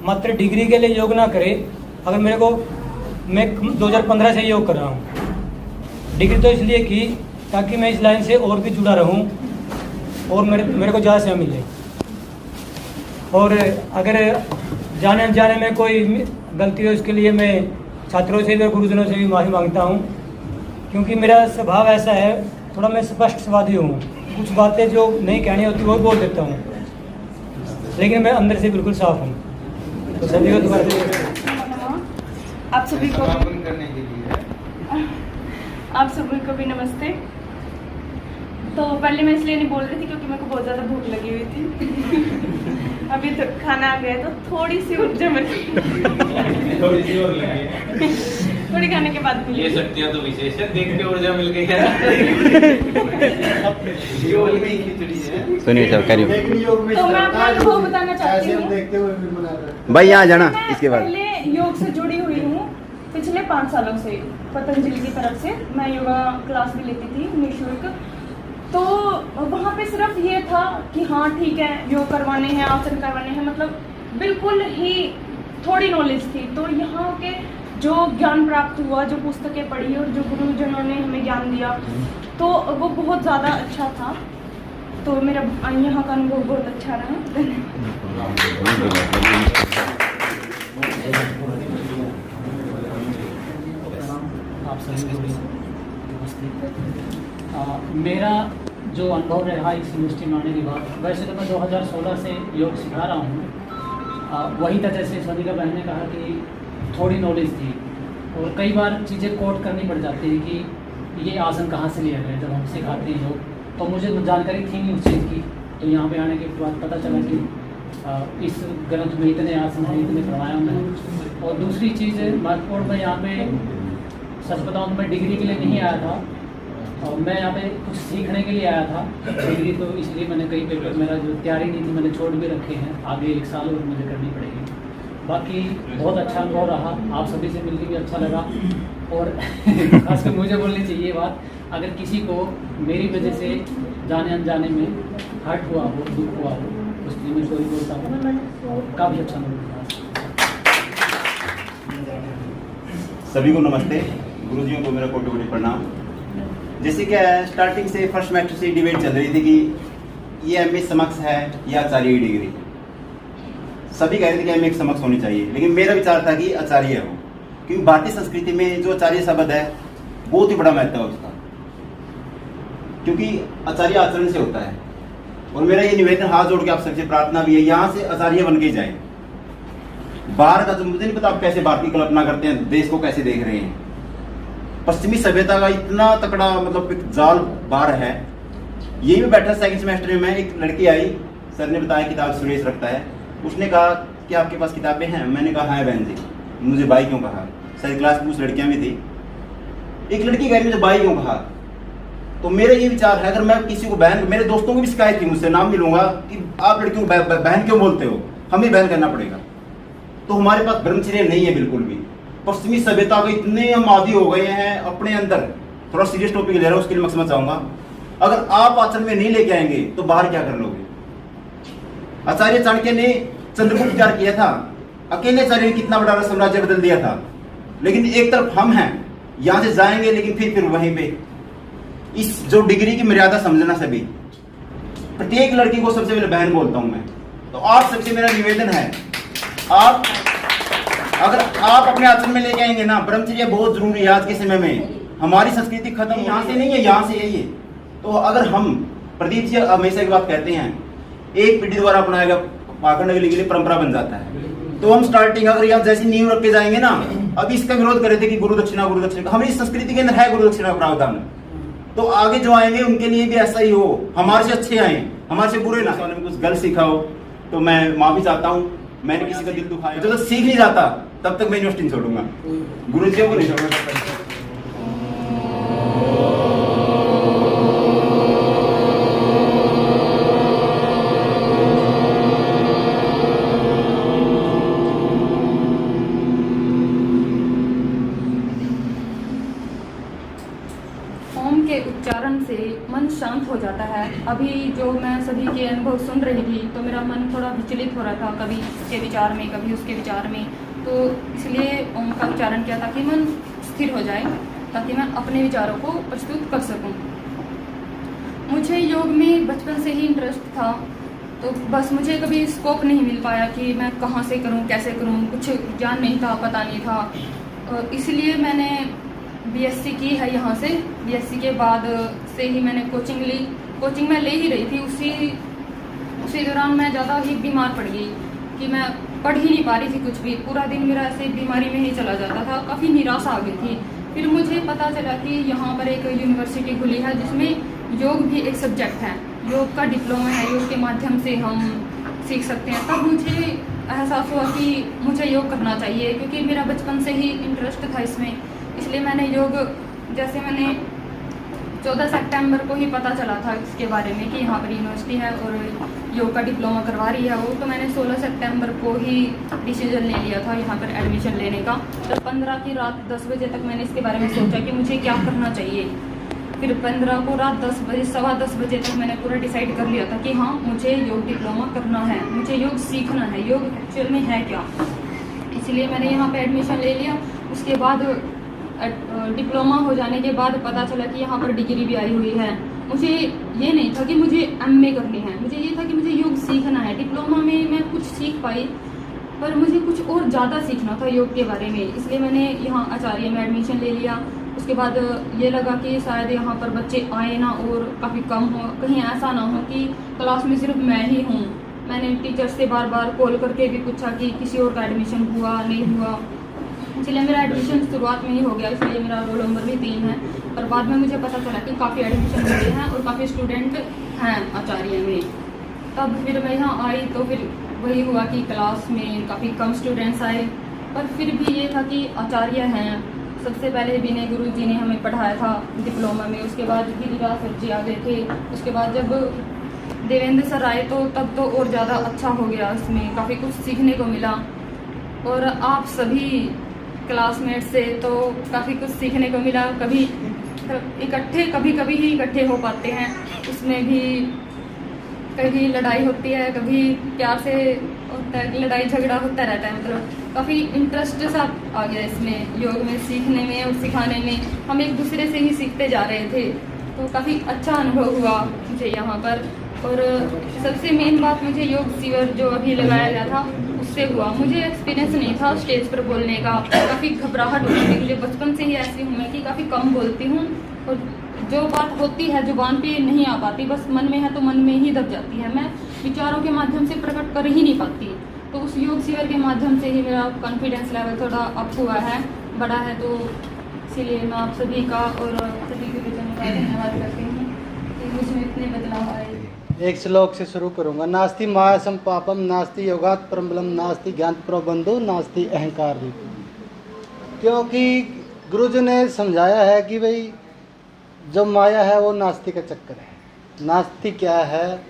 मात्र डिग्री के लिए योग ना करे। अगर मैं 2015 से योग कर रहा हूँ, डिग्री तो इसलिए की ताकि मैं इस लाइन से और भी जुड़ा रहूँ और मेरे को ज़्यादा समय मिले। और अगर जाने अनजाने में कोई गलती हो, इसके लिए मैं छात्रों से भी और गुरुजनों से भी माफ़ी मांगता हूँ, क्योंकि मेरा स्वभाव ऐसा है, थोड़ा मैं स्पष्टवादी हूँ। कुछ बातें जो नहीं कहनी होती वो बोल देता हूँ, लेकिन मैं अंदर से बिल्कुल साफ हूँ। तो सभी को दोबारा आप सभी को भी नमस्ते। तो पहले मैं इसलिए नहीं बोल रही थी क्योंकि मेरे को बहुत ज़्यादा भूख लगी हुई थी। अभी तो खाना आ गया तो थोड़ी सी ऊर्जा मिल थोड़ी सी और लगी, थोड़ी खाने के बाद मिली। ये शक्तियाँ तो विशेष है, देख के ऊर्जा मिल गई है। सुनिए सर, करिए। तो मैं अपना अनुभव बताना चाहती हूँ भाई, यहाँ जाना इसके बाद। पहले योग से जुड़ी हुई हूँ, पिछले 5 सालों से पतंजलि की तरफ से मैं योगा क्लास भी लेती थी निःशुल्क। तो वहाँ पे सिर्फ ये था कि हाँ ठीक है, योग करवाने हैं, आसन करवाने हैं, मतलब बिल्कुल ही थोड़ी नॉलेज थी। तो यहाँ के जो ज्ञान प्राप्त हुआ, जो पुस्तकें पढ़ी और जो गुरुजनों ने हमें ज्ञान दिया, तो वो बहुत ज़्यादा अच्छा था। तो मेरा यहाँ का अनुभव बहुत अच्छा रहा। आप सभी को नमस्ते। मेरा जो अनुभव रहा इस यूनिवर्सिटी में आने के बाद, वैसे तो मैं 2016 से योग सिखा रहा हूँ। वही था जैसे सोनिका बहन ने कहा कि थोड़ी नॉलेज थी और कई बार चीज़ें कोट करनी पड़ जाती है कि ये आसन कहाँ से लिया गया। जब हम सिखाते हैं योग तो मुझे जानकारी थी नहीं उस चीज़ की, तो यहाँ पे आने के बाद पता चला कि इस ग्रंथ में इतने आसन हैं, इतने प्राणायाम हैं। और दूसरी चीज़ महत्वपूर्ण, मैं यहाँ पे सच बताऊँ तो मैं डिग्री के लिए नहीं आया था, और मैं यहाँ पे कुछ सीखने के लिए आया था। डिग्री तो इसलिए मैंने कई पेपर, मेरा जो तैयारी नहीं थी मैंने छोड़ भी रखे हैं, आगे 1 साल और मुझे करनी पड़ेगी। बाकी बहुत अच्छा अनुभव रहा, आप सभी से मिलकर भी अच्छा लगा। और खासकर मुझे बोलनी चाहिए बात, अगर किसी को मेरी वजह से जाने अनजाने में हर्ट हुआ हो, दुख हुआ हो, उसके लिए मैं सॉरी बोलता हूँ। काफ़ी अच्छा अनुभव रहा। सभी को नमस्ते, गुरुजियों को मेरा कोटि कोटि प्रणाम। जैसे क्या है, स्टार्टिंग से फर्स्ट सेमेस्टर से डिबेट चल रही थी कि ये एमए समक्ष है या आचार्य की डिग्री। सभी कह रहे थे कि एमए समक्ष होनी चाहिए, लेकिन मेरा विचार था कि आचार्य हो, क्योंकि भारतीय संस्कृति में जो आचार्य शब्द है बहुत ही बड़ा महत्व है उसका, क्योंकि आचार्य आचरण से होता है। और मेरा ये निवेदन हाथ जोड़ के आप सबसे प्रार्थना भी है, यहाँ से आचार्य बन के जाए। बाहर का तो मुझे नहीं पता आप कैसे भारत की कल्पना करते हैं, देश को कैसे देख रहे हैं। पश्चिमी सभ्यता का इतना तकड़ा मतलब एक जाल बाहर है। यही में बैठा सेकंड सेमेस्टर में, मैं एक लड़की आई, सर ने बताया किताब सुरेश रखता है, उसने कहा कि आपके पास किताबें हैं? मैंने कहा हाँ बहन जी। मुझे भाई क्यों कहा? सारी क्लास में कुछ लड़कियां भी थी, एक लड़की कह रही मुझे भाई क्यों कहा? तो मेरा ये विचार है, अगर मैं किसी को बहन, मेरे दोस्तों को भी शिकायत की, मुझसे नाम भी लूंगा कि आप लड़कियों को बहन क्यों बोलते हो, हमें बहन करना पड़ेगा। तो हमारे पास ब्रह्मचर्य नहीं है बिल्कुल भी। पश्चिमी सभ्यता के इतने हम आदी हो गए हैं अपने अंदर। थोड़ा सीरियस टॉपिक ले रहा हूँ, उसके लिए मैं समझ चाहूंगा, अगर आप आचरण में नहीं लेके आएंगे तो बाहर क्या कर लोगे? आचार्य चाणक्य ने चंद्रगुप्त विचार किया था, अकेले आचार्य ने कितना बड़ा साम्राज्य बदल दिया था। लेकिन एक तरफ हम हैं, यहां से जाएंगे लेकिन फिर वहीं पे। इस जो डिग्री की मर्यादा समझना सभी, प्रत्येक लड़की को सबसे पहले बहन बोलता हूं मैं। तो आप सबसे मेरा निवेदन है, आप अगर आप अपने आचरण में लेके आएंगे ना, ब्रह्मचर्य बहुत जरूरी है आज के समय में। हमारी संस्कृति खत्म यहाँ से नहीं है, यहाँ से यही है। तो अगर हम, प्रदीप जी हमेशा एक बात कहते हैं, एक पीढ़ी द्वारा अपनाएगा पाखंड के लिए परंपरा बन जाता है। तो हम स्टार्टिंग अगर यहाँ जैसी नींव रख के जाएंगे ना, अभी इसका विरोध कर रहे थे कि गुरु दक्षिणा, हमारी संस्कृति के अंदर है गुरु दक्षिणा का प्रावधान। तो आगे जो आएंगे उनके लिए भी ऐसा ही हो, हमारे से अच्छे आए, हमारे से बुरे ना। कुछ गलत सीखा हो तो मैं माफी चाहता हूँ, मैंने किसी का दिल दुखाया। जब तक सीख नहीं जाता तब तक मैं यूनिवर्सिटी नहीं छोड़ूंगा, गुरुजियों को नहीं छोड़ूंगा। ओम के उच्चारण से मन शांत हो जाता है। अभी जो मैं सभी के अनुभव सुन रही थी तो मेरा मन थोड़ा विचलित हो रहा था, कभी इसके विचार में कभी उसके विचार में। तो इसलिए ओम का उच्चारण किया ताकि मन स्थिर हो जाए, ताकि मैं अपने विचारों को प्रस्तुत कर सकूं। मुझे योग में बचपन से ही इंटरेस्ट था, तो बस मुझे कभी स्कोप नहीं मिल पाया कि मैं कहाँ से करूँ, कैसे करूँ, कुछ ज्ञान नहीं था, पता नहीं था। इसलिए मैंने बीएससी की है यहाँ से। बीएससी के बाद से ही मैंने कोचिंग ली। कोचिंग मैं ले ही रही थी, उसी दौरान मैं ज़्यादा ही बीमार पड़ गई कि मैं पढ़ ही नहीं पा रही थी कुछ भी। पूरा दिन मेरा ऐसे बीमारी में ही चला जाता था, काफ़ी निराशा आ गई थी। फिर मुझे पता चला कि यहाँ पर एक यूनिवर्सिटी खुली है जिसमें योग भी एक सब्जेक्ट है, योग का डिप्लोमा है, योग के माध्यम से हम सीख सकते हैं। तब मुझे एहसास हुआ कि मुझे योग करना चाहिए, क्योंकि मेरा बचपन से ही इंटरेस्ट था इसमें। इसलिए मैंने योग, जैसे मैंने 14 सितंबर को ही पता चला था इसके बारे में कि यहाँ पर यूनिवर्सिटी है और योग का डिप्लोमा करवा रही है वो, तो मैंने 16 सितंबर को ही डिसीजन ले लिया था यहाँ पर एडमिशन लेने का। तो 15 की रात 10 बजे तक मैंने इसके बारे में सोचा कि मुझे क्या करना चाहिए। फिर 15 को रात 10 बजे 10:15 बजे तक मैंने पूरा डिसाइड कर लिया था कि हाँ मुझे योग डिप्लोमा करना है, मुझे योग सीखना है, योग एक्चुअल में है क्या। इसलिए मैंने यहाँ पे एडमिशन ले लिया। उसके बाद डिप्लोमा हो जाने के बाद पता चला कि यहाँ पर डिग्री भी आई हुई है। मुझे ये नहीं था कि मुझे MA करनी है, मुझे ये था कि मुझे योग सीखना है। डिप्लोमा में मैं कुछ सीख पाई पर मुझे कुछ और ज़्यादा सीखना था योग के बारे में, इसलिए मैंने यहाँ आचार्य में एडमिशन ले लिया। उसके बाद ये लगा कि शायद यहाँ पर बच्चे आए ना और काफ़ी कम हो, कहीं ऐसा ना हो कि क्लास में सिर्फ मैं ही हूँ। मैंने टीचर से बार बार कॉल करके भी पूछा कि किसी और का एडमिशन हुआ नहीं हुआ, इसलिए मेरा एडमिशन शुरुआत में ही हो गया, इसलिए मेरा रोल नंबर भी 3 है। पर बाद में मुझे पता चला कि काफ़ी एडमिशन हुए हैं और काफ़ी स्टूडेंट हैं आचार्य में। तब फिर मैं यहाँ आई तो फिर वही हुआ कि क्लास में काफ़ी कम स्टूडेंट्स आए, पर फिर भी ये था कि आचार्य हैं। सबसे पहले विनय गुरु जी ने हमें पढ़ाया था डिप्लोमा में, उसके बाद गिरिराज सर जी आ गए थे, उसके बाद जब देवेंद्र सर आए तो तब तो और ज़्यादा अच्छा हो गया, इसमें काफ़ी कुछ सीखने को मिला। और आप सभी क्लासमेट से तो काफ़ी कुछ सीखने को मिला। कभी कभी ही इकट्ठे हो पाते हैं, उसमें भी कभी लड़ाई होती है, कभी प्यार से होता है, लड़ाई झगड़ा होता रहता है। मतलब काफ़ी इंटरेस्ट सा आ गया इसमें, योग में सीखने में और सिखाने में। हम एक दूसरे से ही सीखते जा रहे थे, तो काफ़ी अच्छा अनुभव हुआ मुझे यहाँ पर। और सबसे मेन बात मुझे योग शिविर जो अभी लगाया गया था उससे हुआ। मुझे एक्सपीरियंस नहीं था स्टेज पर बोलने का, काफ़ी घबराहट होती थी मुझे, बचपन से ही ऐसी हूँ मैं कि काफ़ी कम बोलती हूँ और जो बात होती है जुबान पे नहीं आ पाती, बस मन में है तो मन में ही दब जाती है, मैं विचारों के माध्यम से प्रकट कर ही नहीं पाती। तो उस योग शिविर के माध्यम से ही मेरा कॉन्फिडेंस लेवल थोड़ा अप हुआ है, बढ़ा है। तो इसीलिए मैं आप सभी का और सभी के विजन का धन्यवाद करती हूँ कि मुझमें इतने बदलाव आए। एक श्लोक से शुरू करूंगा। नास्ति मायासम पापम नास्ति योगात परमबलम नास्ति ज्ञान प्रबंधो नास्ति अहंकार। क्योंकि गुरुजी ने समझाया है कि भाई जो माया है वो नास्ति का चक्कर है। नास्ति क्या है?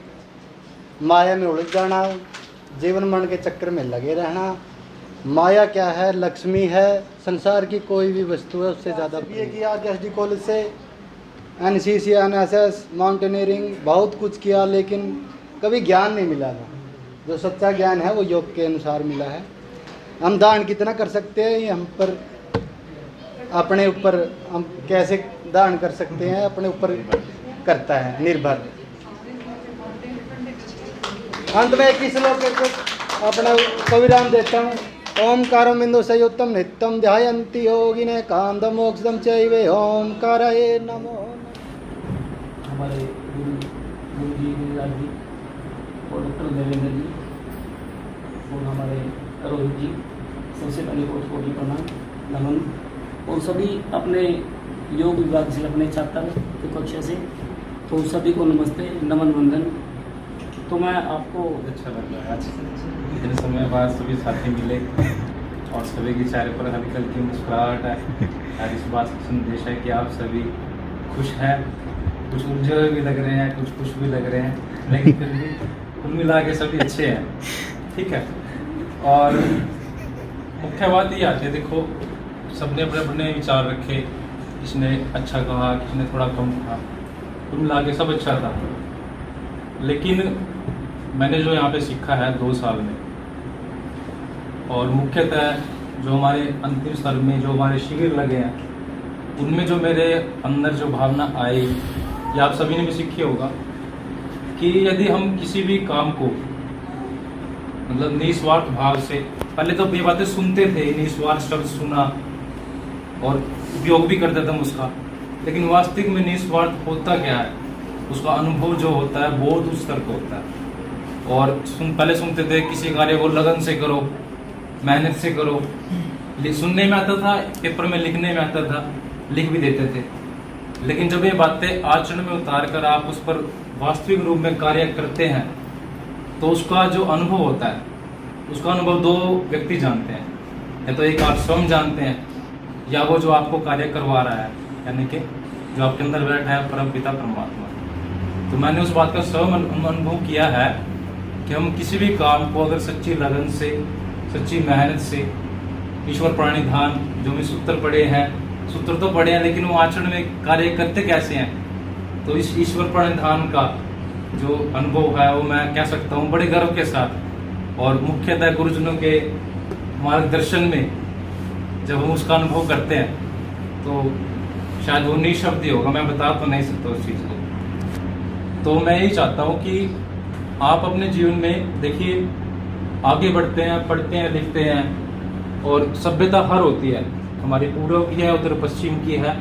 माया में उलझ जाना, जीवन मरण के चक्कर में लगे रहना। माया क्या है? लक्ष्मी है, संसार की कोई भी वस्तु है उससे ज़्यादा। ये किया RSD कॉलेज से NCC NSS माउंटेनियरिंग बहुत कुछ किया, लेकिन कभी ज्ञान नहीं मिला था। जो सच्चा ज्ञान है वो योग के अनुसार मिला है। हम दान कितना कर सकते हैं ये हम पर, अपने ऊपर हम कैसे दान कर सकते हैं अपने ऊपर करता है निर्भर। अंत में एक श्लोक अपना कविराम देता हूँ। ओंकारं बिंदु संयुक्तं नित्यं ध्यायन्ति योगिने कांदं मोक्षदं चैव ओंकाराय नमो। हमारे गुरु जी गिरिराज जी और डॉक्टर देवेंद्र जी और हमारे रोहित जी, सबसे पहले कोटि प्रणाम नमन। और सभी अपने योग विभाग से अपने छात्र की कक्षा से, तो सभी को नमस्ते नमन वंदन। तो मैं आपको अच्छा लग रहा है आज इतने समय बाद सभी साथी मिले और सभी के चेहरे पर हल्की हल्की मुस्कुराहट है और इस बात का संदेश है कि आप सभी खुश हैं। कुछ उलझे हुए भी लग रहे हैं, कुछ खुश भी लग रहे हैं, लेकिन फिर भी कुल मिला के सभी अच्छे हैं, ठीक है। और मुख्य बात ये आती है, देखो सबने अपने अपने विचार रखे, किसने अच्छा कहा, किसने थोड़ा कम कहा, कुल मिला के सब अच्छा था। लेकिन मैंने जो यहाँ पे सीखा है 2 साल में, और मुख्यतः जो हमारे अंतिम स्तर में जो हमारे शिविर लगे हैं उनमें जो मेरे अंदर जो भावना आई, या आप सभी ने भी सीखी होगा कि यदि हम किसी भी काम को मतलब निस्वार्थ भाव से, पहले तो ये बातें सुनते थे, निस्वार्थ शब्द सुना और उपयोग भी करते थे हम उसका, लेकिन वास्तविक में निस्वार्थ होता क्या है, उसका अनुभव जो होता है बहुत उस स्तर का होता है। और पहले सुनते थे किसी कार्य को लगन से करो, मेहनत से करो, सुनने में आता था, पेपर में लिखने में आता था, लिख भी देते थे। लेकिन जब ये बातें आचरण में उतार कर आप उस पर वास्तविक रूप में कार्य करते हैं तो उसका जो अनुभव होता है, उसका अनुभव 2 व्यक्ति जानते हैं, या तो एक आप स्वयं जानते हैं या वो जो आपको कार्य करवा रहा है, यानी कि जो आपके अंदर बैठा है परम पिता परमात्मा। तो मैंने उस बात का स्वयं अनुभव किया है कि हम किसी भी काम को अगर सच्ची लगन से, सच्ची मेहनत से, ईश्वर प्रणिधान जो भी सूत्र पढ़े हैं, सूत्र तो पढ़े हैं लेकिन वो आचरण में कार्य करते कैसे हैं, तो इस ईश्वर प्रणिधान का जो अनुभव है वो मैं कह सकता हूँ बड़े गर्व के साथ, और मुख्यतः गुरुजनों के मार्गदर्शन में जब हम उसका अनुभव करते हैं तो शायद वो निःशब्द ही होगा, मैं बता तो नहीं सकता उस चीज़ को। तो मैं यही चाहता हूँ कि आप अपने जीवन में देखिए आगे बढ़ते हैं, पढ़ते हैं, लिखते हैं, और सभ्यता हर होती है, हमारी पूर्व की है, उत्तर पश्चिम की है।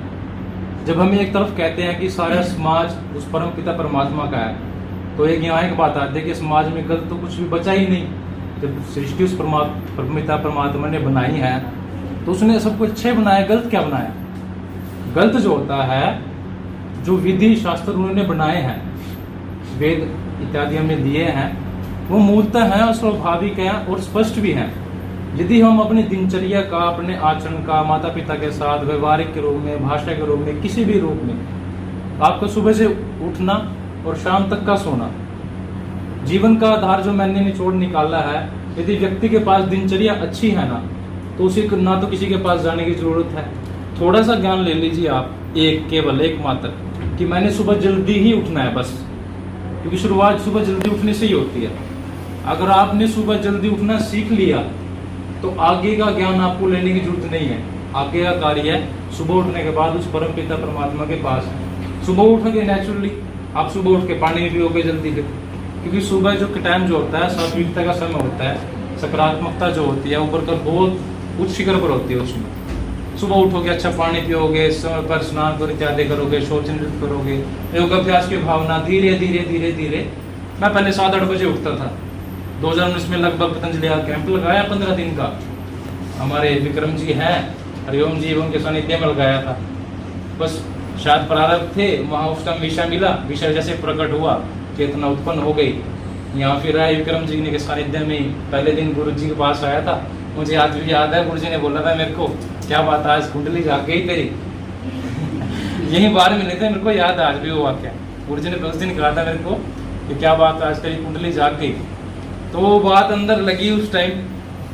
जब हम एक तरफ कहते हैं कि सारा समाज उस परम पिता परमात्मा का है, तो एक यहाँ एक बात आती है कि समाज में गलत तो कुछ भी बचा ही नहीं। जब सृष्टि उस पिता परमात्मा ने बनाई है तो उसने सब कुछ अच्छे बनाया, गलत क्या बनाया? गलत जो होता है, जो विधि शास्त्र उन्होंने बनाए हैं, वेद इत्यादि हमें दिए हैं, वो मूलतः है और स्वाभाविक है और स्पष्ट भी है। यदि हम अपनी दिनचर्या का, अपने आचरण का, माता पिता के साथ व्यवहारिक के रूप में, भाषा के रूप में, किसी भी रूप में, आपको सुबह से उठना और शाम तक का सोना, जीवन का आधार जो मैंने निचोड़ निकाला है, यदि व्यक्ति के पास दिनचर्या अच्छी है ना, तो उसे ना तो किसी के पास जाने की जरूरत है। थोड़ा सा ज्ञान ले लीजिए आप, केवल एक मात्र, कि मैंने सुबह जल्दी ही उठना है बस, क्योंकि शुरुआत सुबह जल्दी उठने से ही होती है। अगर आपने सुबह जल्दी उठना सीख लिया तो आगे का ज्ञान आपको लेने की जरूरत नहीं है। आगे का कार्य है सुबह उठने के बाद उस परम पिता परमात्मा के पास है। सुबह उठोगे नेचुरली, आप सुबह उठ के पानी भी पियोगे जल्दी से, क्योंकि सुबह जो टाइम जो होता है सात्विकता का समय होता है, सकारात्मकता जो होती है ऊपर का बहुत उच्च शिखर पर होती है। उसमें सुबह उठोगे, अच्छा पानी पियोगे, समय पर स्नान कर इत्यादि करोगे, शौच नृत्य करोगे, योगाभ्यास की भावना धीरे धीरे धीरे धीरे। मैं पहले 7-8 बजे उठता था। 2019 में लगभग पतंजलि कैंप लगाया 15 दिन का, हमारे विक्रम जी हैं, हरिओम जी उनके सानिध्य में लगाया था। बस शायद प्रारंभ थे, वहाँ उस टाइम विषय मिला, विषय जैसे प्रकट हुआ, चेतना उत्पन्न हो गई। यहाँ फिर आए विक्रम जी के सानिध्य में, पहले दिन गुरु जी के पास आया था, मुझे आज भी याद है, गुरु जी ने बोला था मेरे को, क्या बात आज कुंडली जाग गई तेरी। यही बार मिले थे, मेरे को याद है आज भी वो वाक्य। गुरु जी ने उस दिन कहा था मेरे को कि क्या बात आज तेरी कुंडली जाग गई। तो वो बात अंदर लगी उस टाइम,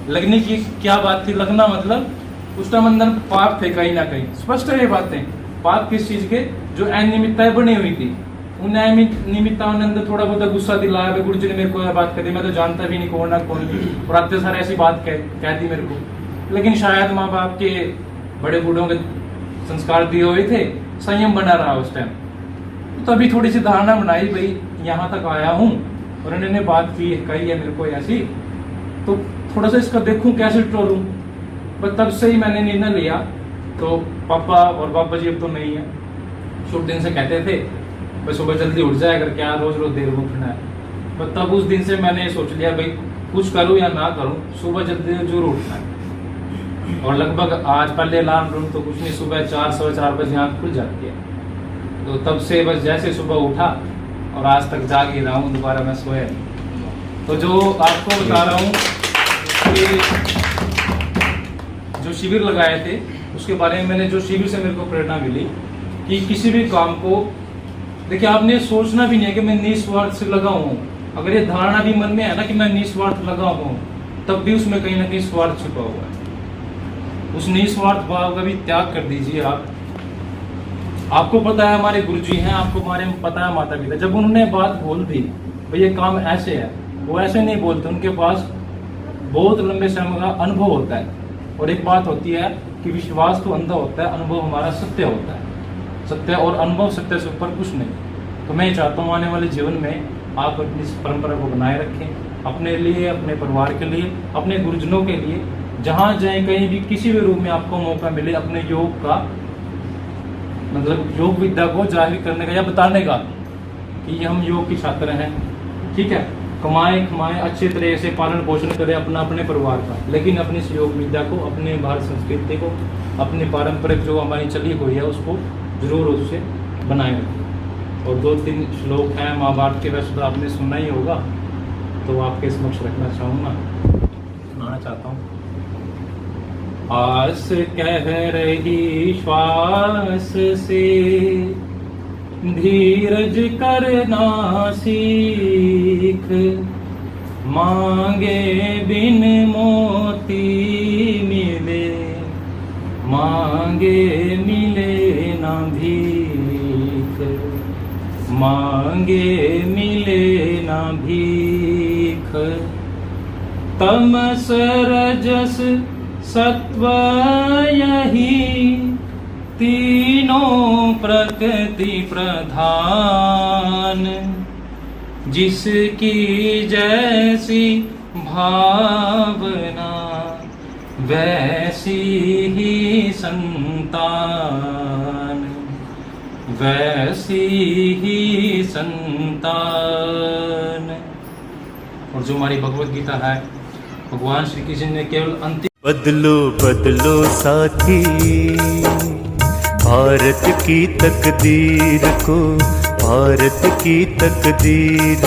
लगने की क्या बात थी, लगना मतलब उस टाइम अंदर पाप थे कहीं ना कहीं। स्पष्ट है ये बातें, पाप किस चीज के, जो अनियमितताएं बनी हुई थी, उन अनियमितताओं ने अंदर थोड़ा बहुत गुस्सा दिलाया। गुरु जी ने मेरे को यह बात कह दी, मैं तो जानता भी नहीं कौन ना कौन, और अत्याचार ऐसी बात कह दी मेरे को। लेकिन शायद माँ बाप के बड़े बूढ़ों के संस्कार दिए हुए थे, संयम बना रहा उस टाइम। तो अभी थोड़ी सी धारणा बनाई, भाई यहाँ तक आया हूँ और इन्होंने बात कही है मेरे को ऐसी, तो थोड़ा सा इसका देखूं कैसे टोलूं। बस तब से ही मैंने निर्णय लिया। तो पापा और बाबा जी अब तो नहीं है, शुभ दिन से कहते थे भाई सुबह जल्दी उठ जाया कर, क्या रोज रोज देर में उठना है। पर तब उस दिन से मैंने सोच लिया भाई कुछ करूं या ना करूं, सुबह जल्दी जरूर उठना है। और लगभग आज पहले अलार्म रूम तो कुछ नहीं, सुबह 4-4:15 बजे आँख खुल जाती है। तो तब से बस जैसे सुबह उठा और आज तक जाग ही रहा हूँ, दोबारा मैं सोया। तो जो आपको बता रहा हूँ कि जो शिविर लगाए थे उसके बारे में, मैंने जो शिविर से मेरे को प्रेरणा मिली कि किसी भी काम को देखिए आपने सोचना भी नहीं है कि मैं निस्वार्थ से लगा हूँ। अगर ये धारणा भी मन में है ना कि मैं निस्वार्थ लगा हूँ, तब भी उसमें कहीं ना कहीं स्वार्थ छुपा हुआ है। उस निस्वार्थ भाव का भी त्याग कर दीजिए आप। आपको पता है हमारे गुरुजी हैं, आपको हमारे पता है माता पिता, जब उन्होंने बात बोल दी भाई ये काम ऐसे है, वो ऐसे नहीं बोलते, उनके पास बहुत लंबे समय का अनुभव होता है। और एक बात होती है कि विश्वास तो अंधा होता है, अनुभव हमारा सत्य होता है। सत्य और अनुभव, सत्य से ऊपर कुछ नहीं। तो मैं चाहता हूँ आने वाले जीवन में आप अपनी इस परंपरा को बनाए रखें, अपने लिए, अपने परिवार के लिए, अपने गुरुजनों के लिए। जहाँ जाए कहीं भी किसी भी रूप में आपको मौका मिले अपने योग का, मतलब योग विद्या को जाहिर करने का या बताने का कि हम योग के छात्र हैं, ठीक है। कमाएं खमाएं, अच्छे तरह से पालन पोषण करें अपना, अपने परिवार का, लेकिन अपनी इस योग विद्या को, अपने भारत संस्कृति को, अपनी पारंपरिक जो हमारी चली हुई है उसको जरूर उससे बनाए रखें। और 2-3 श्लोक हैं महाभारत के, वैसे तो आपने सुना ही होगा, तो आपके समक्ष रखना चाहूँगा, सुनाना चाहता हूँ। आस कह रही श्वास से धीरज करना सीख, मांगे बिन मोती मिले, मांगे मिले ना भीख, मांगे मिले ना भीख। तमस रजस सत्व यही तीनों प्रकृति प्रधान, जिसकी जैसी भावना वैसी ही संतान, वैसी ही संतान। और जो हमारी भगवत गीता है, भगवान श्री कृष्ण ने केवल अंतिम बदलो बदलो साथी भारत की तकदीर को, भारत की तकदीर